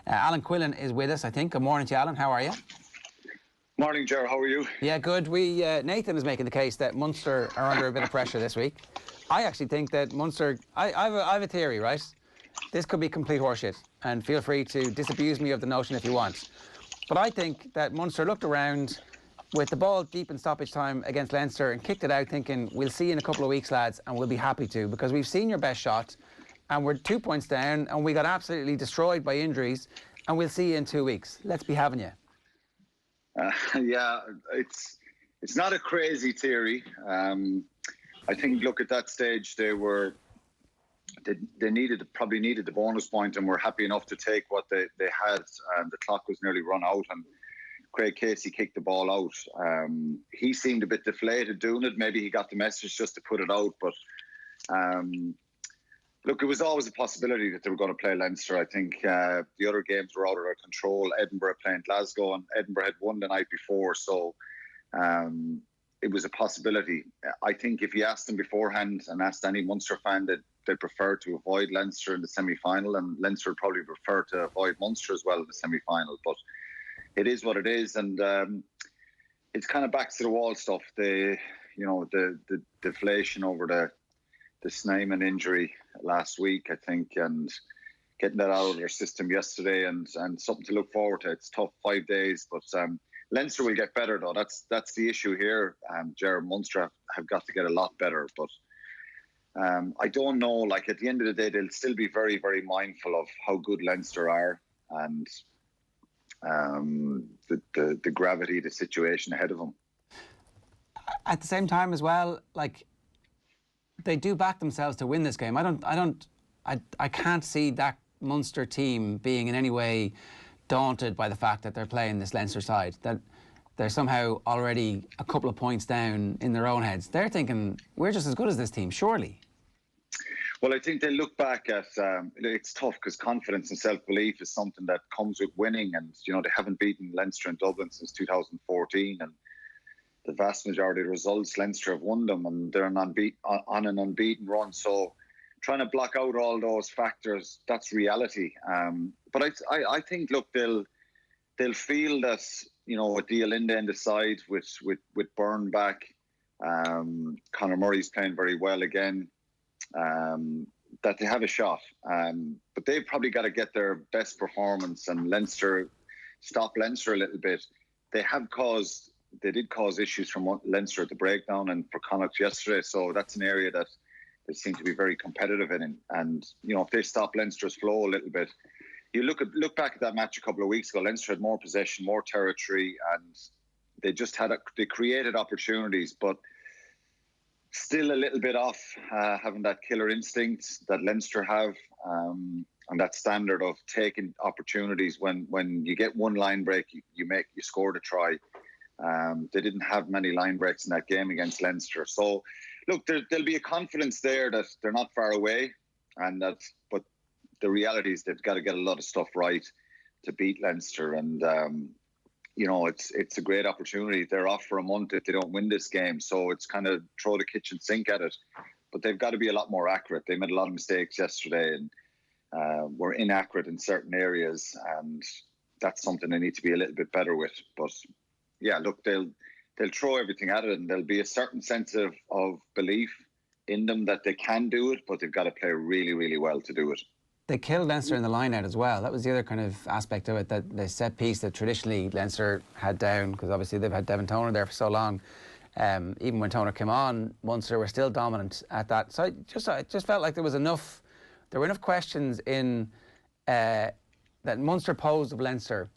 Alan Quinlan is with us, I think. Good morning to you, Alan. How are you? Morning, Ger. How are you? Yeah, good. Nathan is making the case that Munster are under a bit of pressure this week. I actually think that Munster... I have a theory, right? This could be complete horseshit, and feel free to disabuse me of the notion if you want. But I think that Munster looked around with the ball deep in stoppage time against Leinster and kicked it out thinking, we'll see you in a couple of weeks, lads, and we'll be happy to, because we've seen your best shot and we're 2 points down and we got absolutely destroyed by injuries, and we'll see you in 2 weeks. Let's be having you. Yeah, it's not a crazy theory. I think, look, at that stage they probably needed the bonus point and were happy enough to take what they had, and the clock was nearly run out and Craig Casey kicked the ball out. He seemed a bit deflated doing it. Maybe he got the message just to put it out, but look, it was always a possibility that they were going to play Leinster. I think the other games were out of their control. Edinburgh playing Glasgow, and Edinburgh had won the night before, so it was a possibility. I think if you asked them beforehand and asked any Munster fan, that they'd prefer to avoid Leinster in the semi-final, and Leinster would probably prefer to avoid Munster as well in the semi-final. But it is what it is, and it's kind of back to the wall stuff. The deflation over the Snyman injury last week, I think, and getting that out of their system yesterday, and something to look forward to. It's tough 5 days, but Leinster will get better though. That's the issue here. Jared Munster have got to get a lot better, but I don't know. Like, at the end of the day, they'll still be very, very mindful of how good Leinster are, and the gravity of the situation ahead of them. At the same time as well, like, they do back themselves to win this game. I can't see that Munster team being in any way daunted by the fact that they're playing this Leinster side, that they're somehow already a couple of points down in their own heads. They're thinking, we're just as good as this team, surely. Well, I think they look back at, it's tough because confidence and self-belief is something that comes with winning, and, they haven't beaten Leinster in Dublin since 2014, and the vast majority of the results, Leinster have won them, and they're on an unbeaten run. So trying to block out all those factors, that's reality. But I think, look, they'll feel that, with the Linda in the side, with Byrne back, Conor Murray's playing very well again, that they have a shot. But they've probably got to get their best performance, and stop Leinster a little bit. They did cause issues from Leinster at the breakdown and for Connacht yesterday, so that's an area that they seem to be very competitive in. And if they stop Leinster's flow a little bit, you look back at that match a couple of weeks ago. Leinster had more possession, more territory, and they just they created opportunities, but still a little bit off having that killer instinct that Leinster have, and that standard of taking opportunities when you get one line break, you score the try. They didn't have many line breaks in that game against Leinster. So, look, there'll be a confidence there that they're not far away, but the reality is they've got to get a lot of stuff right to beat Leinster, and it's a great opportunity. They're off for a month if they don't win this game, so it's kind of throw the kitchen sink at it. But they've got to be a lot more accurate. They made a lot of mistakes yesterday and were inaccurate in certain areas, and that's something they need to be a little bit better with. But yeah, look, they'll throw everything at it, and there'll be a certain sense of belief in them that they can do it, but they've got to play really, really well to do it. They killed Leinster in the line-out as well. That was the other kind of aspect of it, that the set piece that traditionally Leinster had down, because obviously they've had Devin Toner there for so long. Even when Toner came on, Munster were still dominant at that. So I just felt like there were enough questions in that Munster posed of Leinster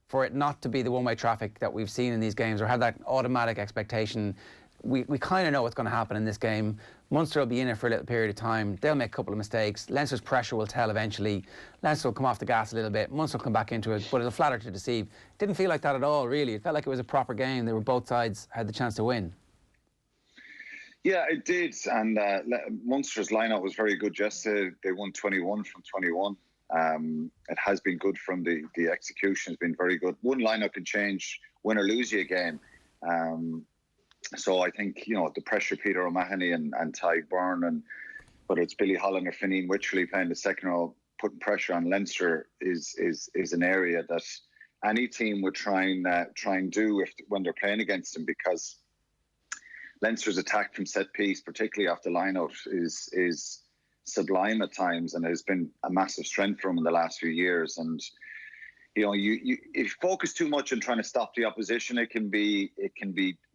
for it not to be the one-way traffic that we've seen in these games, or have that automatic expectation. We kind of know what's going to happen in this game. Munster will be in it for a little period of time. They'll make a couple of mistakes. Leinster's pressure will tell eventually. Leinster will come off the gas a little bit. Munster will come back into it, but it'll flatter to deceive. Didn't feel like that at all, really. It felt like it was a proper game. They were both sides had the chance to win. Yeah, it did. And Munster's lineup was very good yesterday. They won 21 from 21. It has been good from the execution has been very good. One lineup can change, win or lose you a game. So I think, the pressure Peter O'Mahony and Ty Byrne, and whether it's Billy Holland or Fineen Wycherley playing the second row, putting pressure on Leinster is an area that any team would try and do when they're playing against them, because Leinster's attack from set piece, particularly off the line-out, is sublime at times, and has been a massive strength for them in the last few years. And you know, if you focus too much on trying to stop the opposition, it can be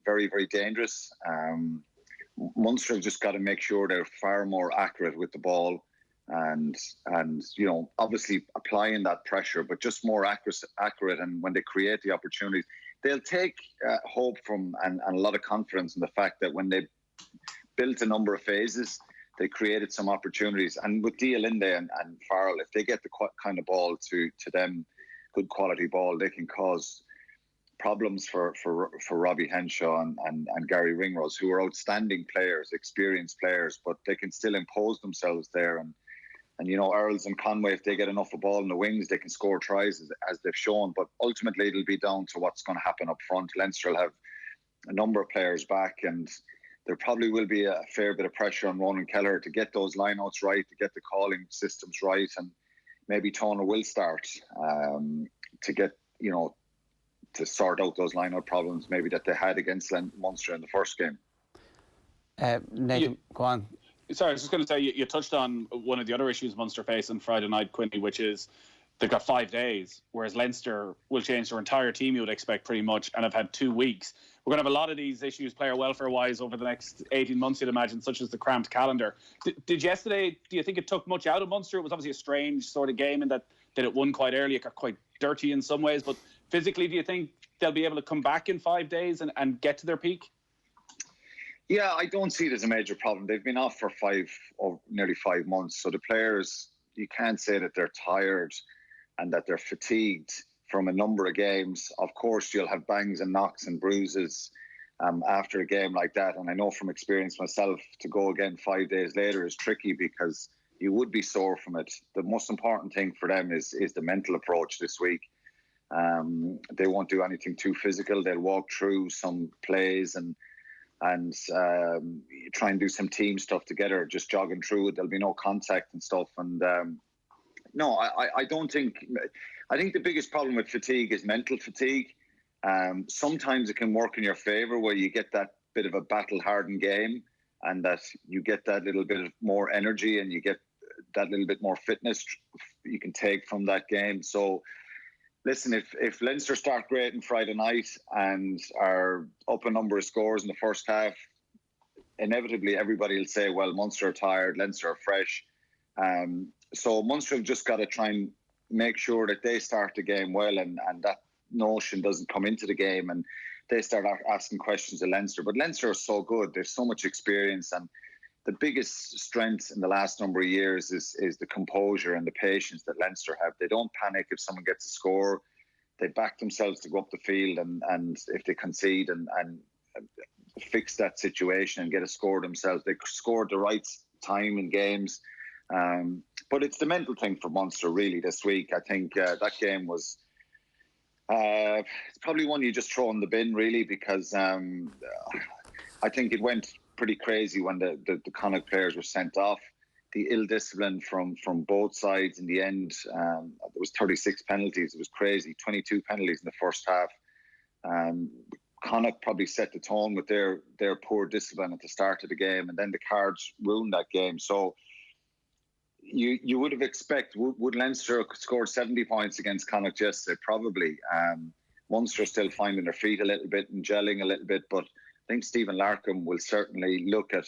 very, very dangerous. Munster have just got to make sure they're far more accurate with the ball, and you know, obviously applying that pressure, but just more accurate. And when they create the opportunities, they'll take hope from and a lot of confidence in the fact that when they built a number of phases, they created some opportunities. And with Linde and Farrell, if they get the kind of ball to them, good quality ball, they can cause problems for Robbie Henshaw and Gary Ringrose, who are outstanding players, experienced players, but they can still impose themselves there. And you know, Earls and Conway, if they get enough of ball in the wings, they can score tries as they've shown. But ultimately, it'll be down to what's going to happen up front. Leinster will have a number of players back, and there probably will be a fair bit of pressure on Ronan Kelleher to get those lineouts right, to get the calling systems right, and maybe Toner will start to get, you know, to sort out those lineout problems maybe that they had against Munster in the first game. Nathan, go on. Sorry, I was just going to say, you touched on one of the other issues Munster face on Friday night, Quinny, which is they've got 5 days, whereas Leinster will change their entire team, you would expect, pretty much, and have had 2 weeks. We're going to have a lot of these issues player welfare-wise over the next 18 months, you'd imagine, such as the cramped calendar. Did yesterday, do you think it took much out of Munster? It was obviously a strange sort of game in that it won quite early, it got quite dirty in some ways, but physically, do you think they'll be able to come back in 5 days and get to their peak? Yeah, I don't see it as a major problem. They've been off for nearly 5 months. So the players, you can't say that they're tired and that they're fatigued from a number of games. Of course, you'll have bangs and knocks and bruises after a game like that. And I know from experience myself, to go again 5 days later is tricky because you would be sore from it. The most important thing for them is the mental approach this week. They won't do anything too physical. They'll walk through some plays and try and do some team stuff together, just jogging through it. There'll be no contact and stuff. And no, I don't think. I think the biggest problem with fatigue is mental fatigue. Sometimes it can work in your favour where you get that bit of a battle-hardened game, and that you get that little bit of more energy, and you get that little bit more fitness you can take from that game. So, listen, if Leinster start great on Friday night and are up a number of scores in the first half, inevitably everybody will say, well, Munster are tired, Leinster are fresh. So Munster have just got to try and make sure that they start the game well, and that notion doesn't come into the game and they start asking questions of Leinster. But Leinster are so good. There's so much experience, and the biggest strength in the last number of years is the composure and the patience that Leinster have. They don't panic if someone gets a score. They back themselves to go up the field, and if they concede and fix that situation and get a score themselves. They scored the right time in games. But it's the mental thing for Munster really this week. I think that game was it's probably one you just throw in the bin really, because I think it went pretty crazy when the Connacht players were sent off. The ill discipline from both sides in the end. There was 36 penalties. It was crazy. 22 penalties in the first half. Connacht probably set the tone with their poor discipline at the start of the game, and then the cards ruined that game. So you would have expected, would Leinster scored 70 points against Connacht yesterday? Probably. Munster still finding their feet a little bit and gelling a little bit, but I think Stephen Larkham will certainly look at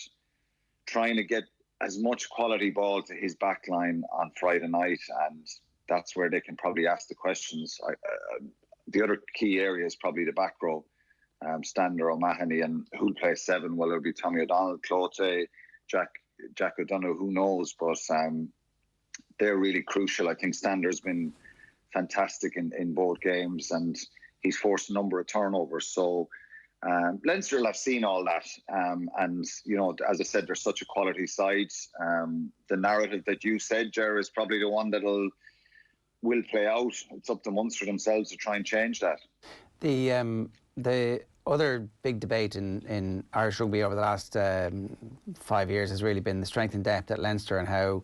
trying to get as much quality ball to his back line on Friday night, and that's where they can probably ask the questions. The other key area is probably the back row. Stander, O'Mahony, and who'll play 7? Well, it'll be Tommy O'Donnell, Clote, Jack O'Donoghue, who knows, but they're really crucial. I think Stander's been fantastic in both games, and he's forced a number of turnovers. So Leinster will have seen all that, and you know, as I said, they're such a quality side. The narrative that you said, Ger, is probably the one that will play out. It's up to Munster themselves to try and change that. The other big debate in Irish rugby over the last 5 years has really been the strength and depth at Leinster, and how,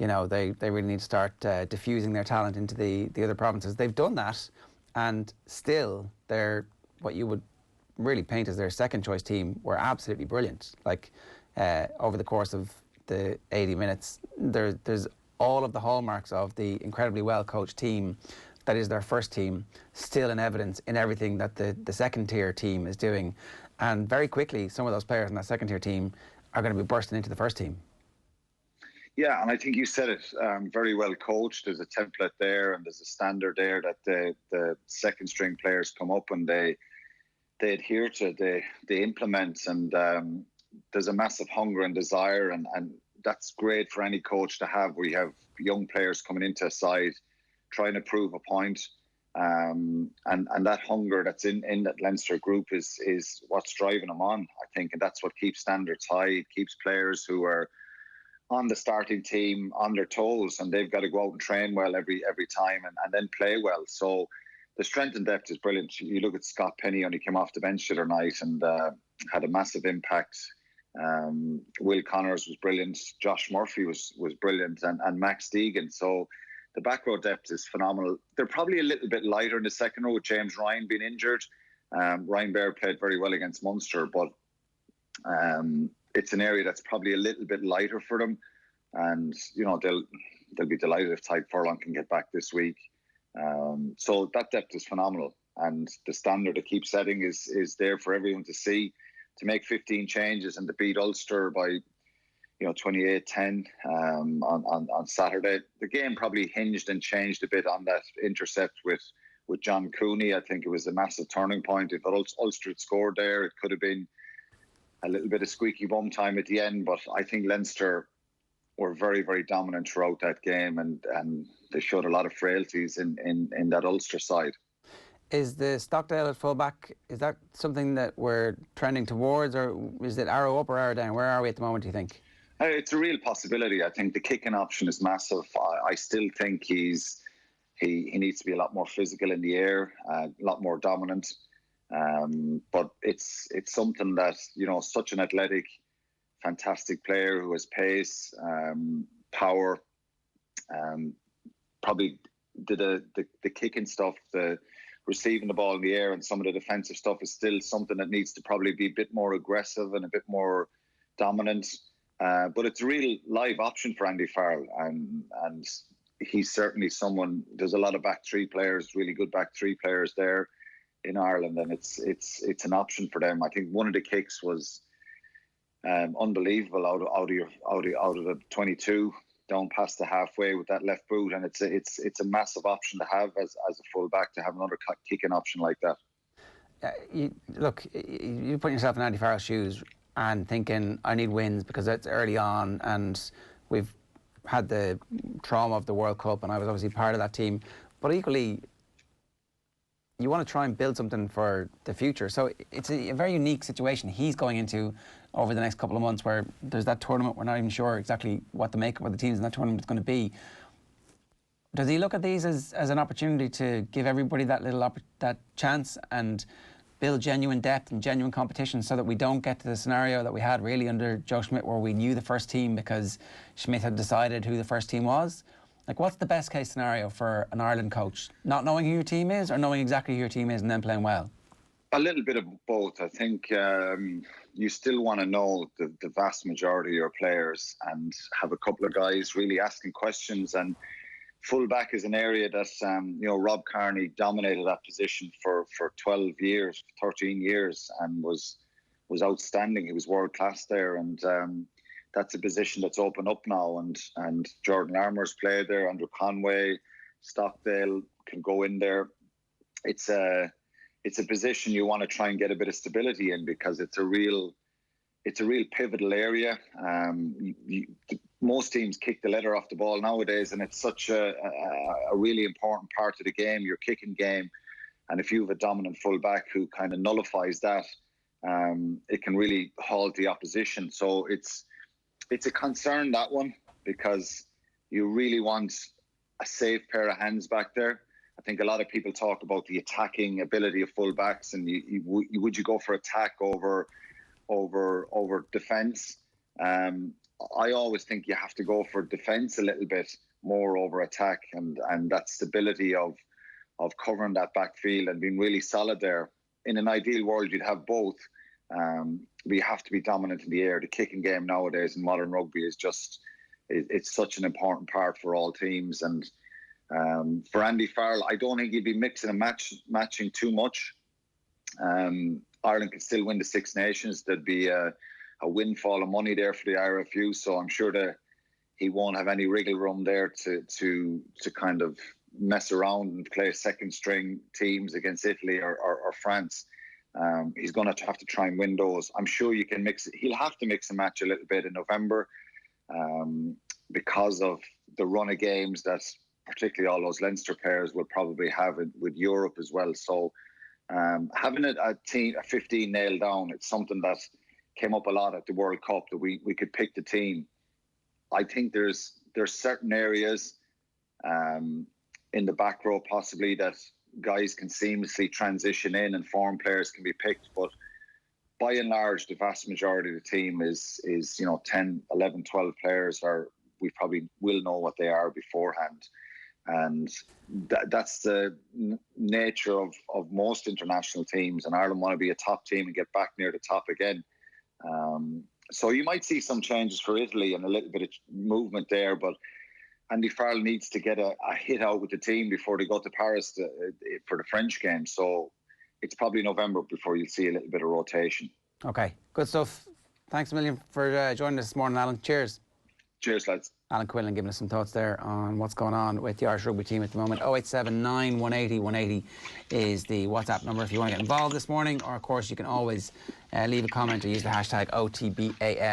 you know, they really need to start diffusing their talent into the other provinces. They've done that, and still they're what you would really paint as their second choice team were absolutely brilliant. Like over the course of the 80 minutes, there's all of the hallmarks of the incredibly well coached team that is their first team still in evidence in everything that the second tier team is doing. And very quickly, some of those players in that second tier team are going to be bursting into the first team. Yeah, and I think you said it, very well coached. There's a template there and there's a standard there that the second string players come up and they adhere to, they implement, and there's a massive hunger and desire, and that's great for any coach to have, where you have young players coming into a side trying to prove a point. And that hunger that's in that Leinster group is what's driving them on, I think, and that's what keeps standards high. It keeps players who are on the starting team on their toes, and they've got to go out and train well every time and then play well. So the strength and depth is brilliant. You look at Scott Penny, only came off the bench the other night and had a massive impact. Will Connors was brilliant. Josh Murphy was brilliant, and Max Deegan. So the back row depth is phenomenal. They're probably a little bit lighter in the second row with James Ryan being injured. Ryan Baird played very well against Munster, but it's an area that's probably a little bit lighter for them. And, you know, they'll be delighted if Tyke Furlong can get back this week. So that depth is phenomenal. And the standard they keep setting is there for everyone to see. To make 15 changes and to beat Ulster by, 28-10 on Saturday. The game probably hinged and changed a bit on that intercept with John Cooney. I think it was a massive turning point. If Ulster had scored there, it could have been a little bit of squeaky bum time at the end. But I think Leinster were very, very dominant throughout that game, and they showed a lot of frailties in that Ulster side. Is the Stockdale at fullback, is that something that we're trending towards, or is it arrow up or arrow down? Where are we at the moment, do you think? It's a real possibility. I think the kicking option is massive. I still think he needs to be a lot more physical in the air, a lot more dominant. But it's something that, such an athletic, fantastic player who has pace, power, probably did the kicking stuff, the receiving the ball in the air, and some of the defensive stuff is still something that needs to probably be a bit more aggressive and a bit more dominant. But it's a real live option for Andy Farrell, and he's certainly someone. There's a lot of back three players, really good back three players there in Ireland, and it's an option for them. I think one of the kicks was unbelievable out of the 22 down past the halfway with that left boot, and it's a massive option to have as a full back, to have another kicking option like that. You put yourself in Andy Farrell's shoes and thinking, I need wins because it's early on and we've had the trauma of the World Cup and I was obviously part of that team, but equally you want to try and build something for the future. So it's a very unique situation he's going into over the next couple of months, where there's that tournament. We're not even sure exactly what the makeup of the teams in that tournament is going to be. Does he look at these as an opportunity to give everybody that that chance and build genuine depth and genuine competition, so that we don't get to the scenario that we had really under Joe Schmidt, where we knew the first team because Schmidt had decided who the first team was? Like, what's the best case scenario for an Ireland coach? Not knowing who your team is, or knowing exactly who your team is and then playing well? A little bit of both. I think you still want to know the vast majority of your players and have a couple of guys really asking questions. And fullback is an area that, Rob Kearney dominated that position for 12 years, 13 years, and was outstanding. He was world class there. And that's a position that's opened up now. And Jordan Larmour's played there, Andrew Conway, Stockdale can go in there. It's a position you want to try and get a bit of stability in, because it's a real pivotal area. Most teams kick the leather off the ball nowadays, and it's such a really important part of the game, your kicking game. And if you have a dominant fullback who kind of nullifies that, it can really halt the opposition. So it's a concern, that one, because you really want a safe pair of hands back there. I think a lot of people talk about the attacking ability of fullbacks, and would you go for attack over defence? I always think you have to go for defence a little bit more over attack, and that stability of covering that backfield and being really solid there. In an ideal world, you'd have both. We have to be dominant in the air. The kicking game nowadays in modern rugby is just, it's such an important part for all teams. And for Andy Farrell, I don't think he'd be mixing and matching too much. Ireland could still win the Six Nations. There'd be a windfall of money there for the IRFU, so I'm sure that he won't have any wriggle room there to kind of mess around and play second string teams against Italy or France. He's going to have to try and win those. I'm sure you can mix it. He'll have to mix and match a little bit in November because of the run of games that particularly all those Leinster players will probably have with Europe as well. So having a 15 nailed down, it's something that came up a lot at the World Cup, that we could pick the team. I think there's certain areas in the back row possibly that guys can seamlessly transition in and foreign players can be picked, but by and large the vast majority of the team is 10, 11, 12 players, or we probably will know what they are beforehand. And that's the nature of most international teams, and Ireland want to be a top team and get back near the top again. So you might see some changes for Italy and a little bit of movement there, but Andy Farrell needs to get a hit out with the team before they go to Paris for the French game. So it's probably November before you'll see a little bit of rotation. Okay, good stuff. Thanks a million for joining us this morning, Alan. Cheers. Cheers, lads. Alan Quinlan giving us some thoughts there on what's going on with the Irish rugby team at the moment. 0879 180 180 is the WhatsApp number if you want to get involved this morning, or of course you can always leave a comment or use the hashtag OTB AM.